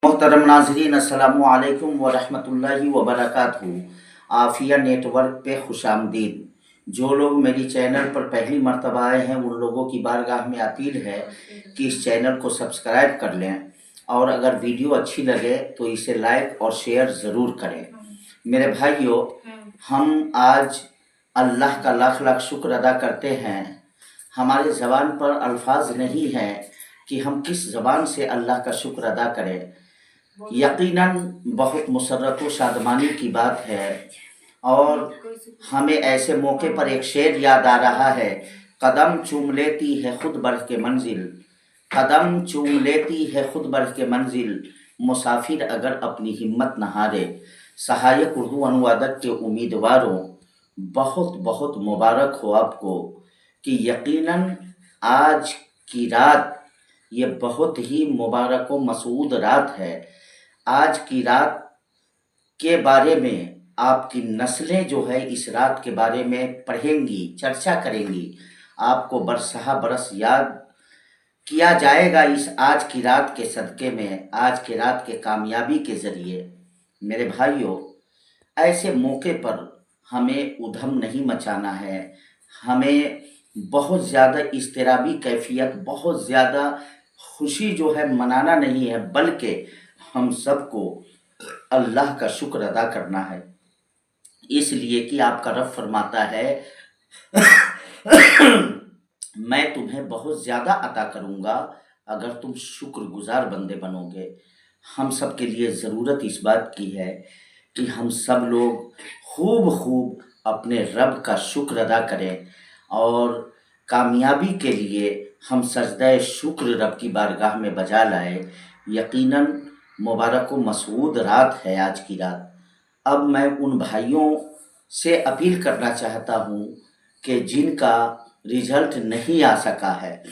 मोहतरम नाजरीन अस्सलामु अलैकुम व रहमतुल्लाहि व बरकातहू। आफिया नेटवर्क पे खुश आमदीद। जो लोग मेरी चैनल पर पहली मर्तबा आए हैं उन लोगों की बारगाह में अपील है कि इस चैनल को सब्सक्राइब कर लें और अगर वीडियो अच्छी लगे तो इसे लाइक और शेयर ज़रूर करें। मेरे भाइयों, हम आज अल्लाह का लाख लाख शुक्र अदा करते हैं। हमारे ज़बान पर अल्फाज नहीं हैं कि हम किस ज़बान से अल्लाह का शुक्र अदा करें। यकीनन बहुत मुसर्रत व शादमानी की बात है और हमें ऐसे मौके पर एक शेर याद आ रहा है, कदम चूम लेती है खुद बढ़ के मंजिल, कदम चूम लेती है खुद बढ़ के मंजिल, मुसाफिर अगर अपनी हिम्मत न हारे। सहायक उर्दू अनुवादक के उम्मीदवारों, बहुत बहुत मुबारक हो आपको कि यकीनन आज की रात ये बहुत ही मुबारक व मसूद रात है। आज की रात के बारे में आपकी नस्लें जो है इस रात के बारे में पढ़ेंगी, चर्चा करेंगी। आपको बरसहा बरस याद किया जाएगा इस आज की रात के सदक़े में, आज की रात के कामयाबी के ज़रिए। मेरे भाइयों, ऐसे मौके पर हमें उधम नहीं मचाना है, हमें बहुत ज़्यादा इज़्तिराबी कैफियत, बहुत ज़्यादा खुशी जो है मनाना नहीं है, बल्कि हम सबको अल्लाह का शुक्र अदा करना है। इसलिए कि आपका रब फरमाता है मैं तुम्हें बहुत ज़्यादा अता करूँगा अगर तुम शुक्रगुजार बंदे बनोगे। हम सब के लिए ज़रूरत इस बात की है कि हम सब लोग खूब अपने रब का शुक्र अदा करें और कामयाबी के लिए हम सजदा शुक्र रब की बारगाह में बजा लाए। यकीनन मुबारक व मसूद रात है आज की रात। अब मैं उन भाइयों से अपील करना चाहता हूँ कि जिनका रिजल्ट नहीं आ सका है,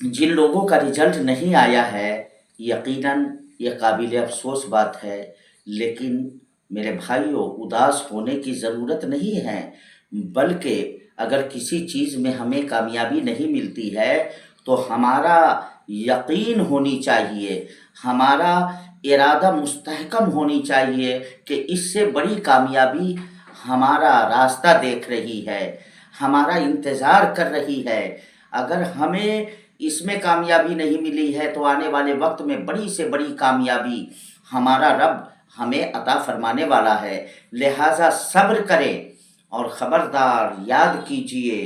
जिन लोगों का रिजल्ट नहीं आया है, यकीनन ये काबिल अफसोस बात है, लेकिन मेरे भाइयों उदास होने की ज़रूरत नहीं है, बल्कि अगर किसी चीज़ में हमें कामयाबी नहीं मिलती है तो हमारा यकीन होनी चाहिए, हमारा इरादा मुस्तहकम होनी चाहिए कि इससे बड़ी कामयाबी हमारा रास्ता देख रही है, हमारा इंतज़ार कर रही है। अगर हमें इसमें कामयाबी नहीं मिली है तो आने वाले वक्त में बड़ी से बड़ी कामयाबी हमारा रब हमें अता फरमाने वाला है। लिहाजा सब्र करें और ख़बरदार याद कीजिए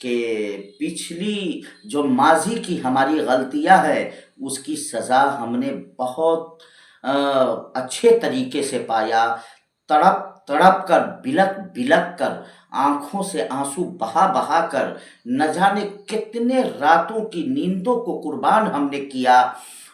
कि पिछली जो माजी की हमारी गलतियां है उसकी सज़ा हमने बहुत अच्छे तरीके से पाया। तड़प तड़प कर, बिलक बिलक कर, आँखों से आंसू बहा बहा कर, न जाने कितने रातों की नींदों को कुर्बान हमने किया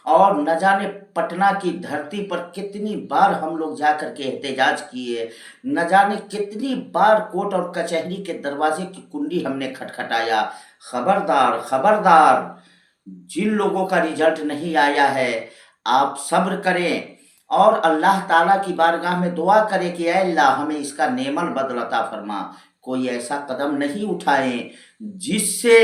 और न जाने पटना की धरती पर कितनी बार हम लोग जाकर के एहतजाज किए, न जाने कितनी बार कोर्ट और कचहरी के दरवाजे की कुंडी हमने खटखटाया। खबरदार खबरदार, जिन लोगों का रिजल्ट नहीं आया है आप सब्र करें और अल्लाह ताला की बारगाह में दुआ करें कि ऐ अल्लाह हमें इसका नेमल बदल अता फरमा। कोई ऐसा कदम नहीं उठाएं जिससे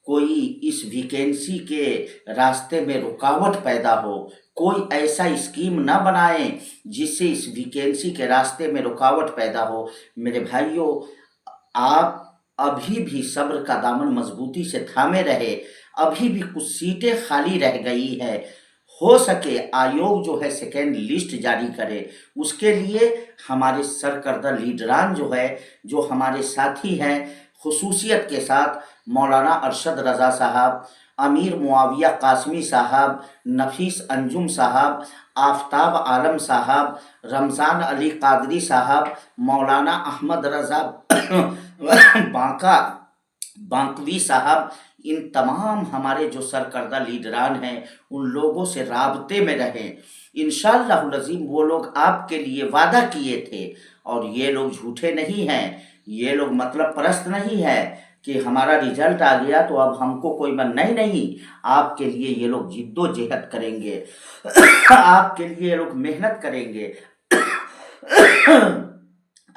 कोई इस वैकेंसी के रास्ते में रुकावट पैदा हो, कोई ऐसा स्कीम न बनाएं जिससे इस वैकेंसी के रास्ते में रुकावट पैदा हो। मेरे भाइयों, आप अभी भी सब्र का दामन मजबूती से थामे रहे, अभी भी कुछ सीटें खाली रह गई है। हो सके आयोग जो है सेकेंड लिस्ट जारी करे, उसके लिए हमारे सरकर्दा लीडरान जो है, जो हमारे साथी हैं, खुसूसियत के साथ मौलाना अरशद रज़ा साहब, अमीर मुआविया कासमी साहब, नफीस अंजुम साहब, आफ्ताब आलम साहब, रमज़ान अली कादरी साहब, मौलाना अहमद रज़ा बांकवी साहब, इन तमाम हमारे जो सरकर्दा लीडरान हैं उन लोगों से राब्ते में रहें। इंशाअल्लाहुल अज़ीम वो लोग आपके लिए वादा किए थे और ये लोग झूठे नहीं हैं, ये लोग मतलब परस्त नहीं है कि हमारा रिजल्ट आ गया तो अब हमको कोई नहीं, आपके लिए ये लोग जिद्दोजहद करेंगे आपके लिए ये लोग मेहनत करेंगे।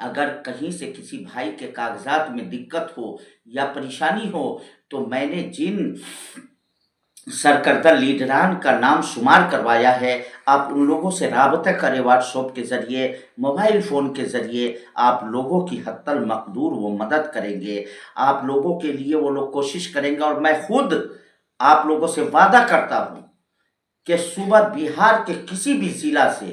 अगर कहीं से किसी भाई के कागजात में दिक्कत हो या परेशानी हो तो मैंने जिन सरकर्दा लीडरान का नाम शुमार करवाया है। आप उन लोगों से राबता करें, व्हाट्सएप के ज़रिए, मोबाइल फ़ोन के ज़रिए। आप लोगों की हत्तल मक़दूर वो मदद करेंगे, आप लोगों के लिए वो लोग कोशिश करेंगे। और मैं खुद आप लोगों से वादा करता हूँ कि सुबह बिहार के किसी भी ज़िला से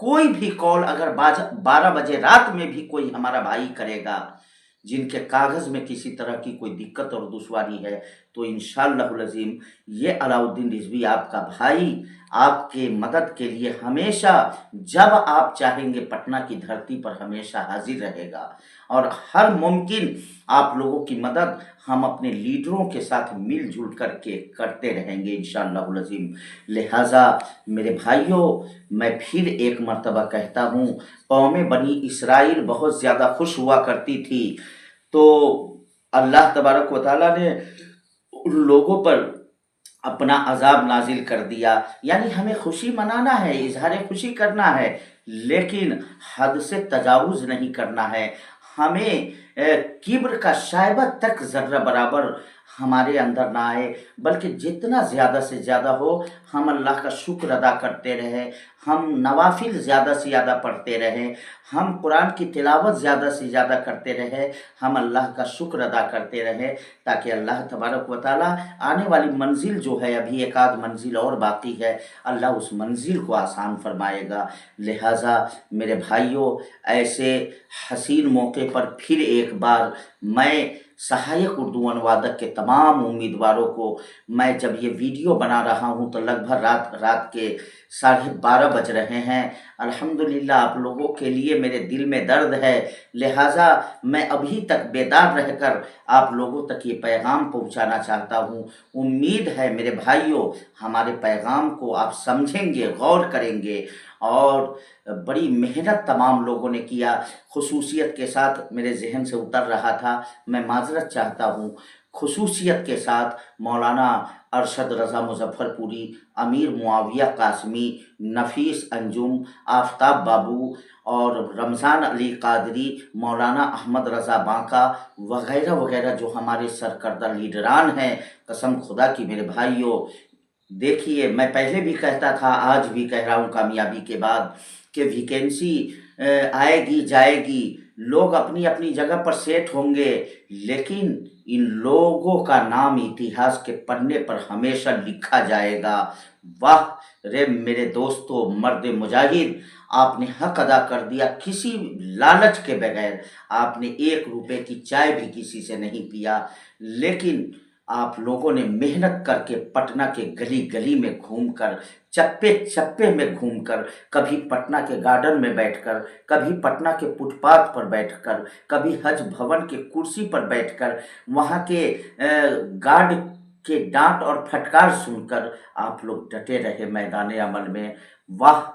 कोई भी कॉल अगर 12 बजे रात में भी कोई हमारा भाई करेगा, जिनके कागज़ में किसी तरह की कोई दिक्कत और दुश्वारी है, तो इंशाअल्लाहुल अज़ीम ये अलाउद्दीन रिज़वी आपका भाई आपके मदद के लिए हमेशा, जब आप चाहेंगे, पटना की धरती पर हमेशा हाज़िर रहेगा। और हर मुमकिन आप लोगों की मदद हम अपने लीडरों के साथ मिल-जुल करके करते रहेंगे इंशाअल्लाहुल अज़ीम। लिहाज़ा मेरे भाइयों, मैं फिर एक मर्तबा कहता हूँ, कौम बनी इसराइल बहुत ज़्यादा खुश हुआ करती थी, तो अल्लाह तबारक व तआला ने उन लोगों पर अपना अज़ाब नाज़िल कर दिया। यानी हमें खुशी मनाना है, इज़हार खुशी करना है, लेकिन हद से तजावुज़ नहीं करना है। हमें किब्र का शायबा तक ज़र्रा बराबर हमारे अंदर ना आए, बल्कि जितना ज़्यादा से ज़्यादा हो हम अल्लाह का शुक्र अदा करते रहें, हम नवाफ़िल ज़्यादा से ज़्यादा पढ़ते रहें, हम कुरान की तिलावत ज़्यादा से ज़्यादा करते रहें, हम अल्लाह का शुक्र अदा करते रहें, ताकि अल्लाह तबारक व तआला आने वाली मंजिल जो है, अभी एक आध मंजिल और बाकी है, अल्लाह उस मंजिल को आसान फरमाएगा। लिहाजा मेरे भाइयों, ऐसे हसीन मौके पर फिर एक बार मैं सहायक उर्दू अनुवादक के तमाम उम्मीदवारों को, मैं जब ये वीडियो बना रहा हूँ तो लगभग रात के 12:30 बज रहे हैं। अल्हम्दुलिल्लाह आप लोगों के लिए मेरे दिल में दर्द है, लिहाजा मैं अभी तक बेदार रहकर आप लोगों तक ये पैगाम पहुंचाना चाहता हूं। उम्मीद है मेरे भाइयों, हमारे पैगाम को आप समझेंगे, गौर करेंगे। और बड़ी मेहनत तमाम लोगों ने किया, खुसूसियत के साथ मेरे जहन से उतर रहा था, मैं माजरत चाहता हूँ। खुसूसियत के साथ मौलाना अरशद रज़ा मुज़फ़्फ़रपुरी, अमीर मुआविया कासमी, नफ़ीस अंजुम, आफ्ताब बाबू और रमज़ान अली क़ादरी, मौलाना अहमद रज़ा बांका वग़ैरह वग़ैरह जो हमारे सरकर्दा लीडरान हैं, कसम खुदा की मेरे भाइयों, देखिए मैं पहले भी कहता था, आज भी कह रहा हूँ कामयाबी के बाद, कि वैकेंसी आएगी जाएगी, लोग अपनी अपनी जगह पर सेट होंगे, लेकिन इन लोगों का नाम इतिहास के पन्ने पर हमेशा लिखा जाएगा। वाह रे मेरे दोस्तों, मर्द मुजाहिद, आपने हक अदा कर दिया, किसी लालच के बगैर। आपने 1 रुपए की चाय भी किसी से नहीं पिया, लेकिन आप लोगों ने मेहनत करके पटना के गली गली में घूमकर, चप्पे चप्पे में घूमकर, कभी पटना के गार्डन में बैठकर, कभी पटना के फुटपाथ पर बैठकर, कभी हज भवन के कुर्सी पर बैठकर, वहाँ के गार्ड के डांट और फटकार सुनकर आप लोग डटे रहे मैदान अमल में। वाह,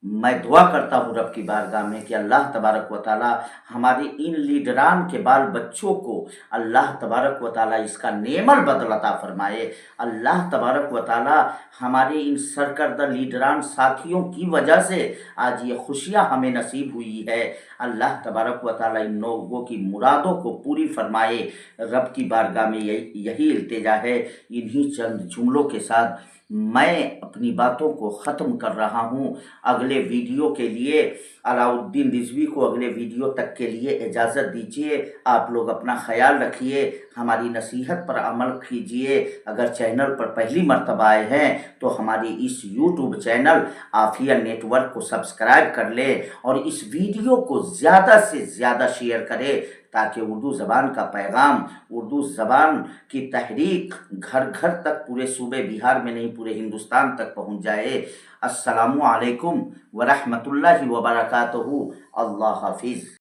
मैं दुआ करता हूँ रब की बारगाह में कि अल्लाह तबारक व तआला हमारे इन लीडरान के बाल बच्चों को अल्लाह तबारक व तआला इसका नेमल बदल अता फरमाए। अल्लाह तबारक व तआला हमारे इन सरकर्दा लीडरान साथियों की वजह से आज ये खुशियाँ हमें नसीब हुई है। अल्लाह तबारक व तआला इन लोगों की मुरादों को पूरी फरमाए। रब की बारगाह में यही इल्तिजा है। इन्हीं चंद जुमलों के साथ मैं अपनी बातों को ख़त्म कर रहा हूँ। अगले वीडियो के लिए अलाउद्दीन रिज़वी को अगले वीडियो तक के लिए इजाज़त दीजिए। आप लोग अपना ख़याल रखिए, हमारी नसीहत पर अमल कीजिए। अगर चैनल पर पहली मर्तबा आए हैं तो हमारी इस यूट्यूब चैनल आफिया नेटवर्क को सब्सक्राइब कर लें और इस वीडियो को ज़्यादा से ज़्यादा शेयर करें, ताकि उर्दू ज़बान का पैगाम, उर्दू ज़बान की तहरीक घर घर तक, पूरे सूबे बिहार में नहीं पूरे हिंदुस्तान तक पहुँच जाए। अस्सलामु अलैकुम व रहमतुल्लाहि व बरकातहू। अल्लाह हाफ़िज़।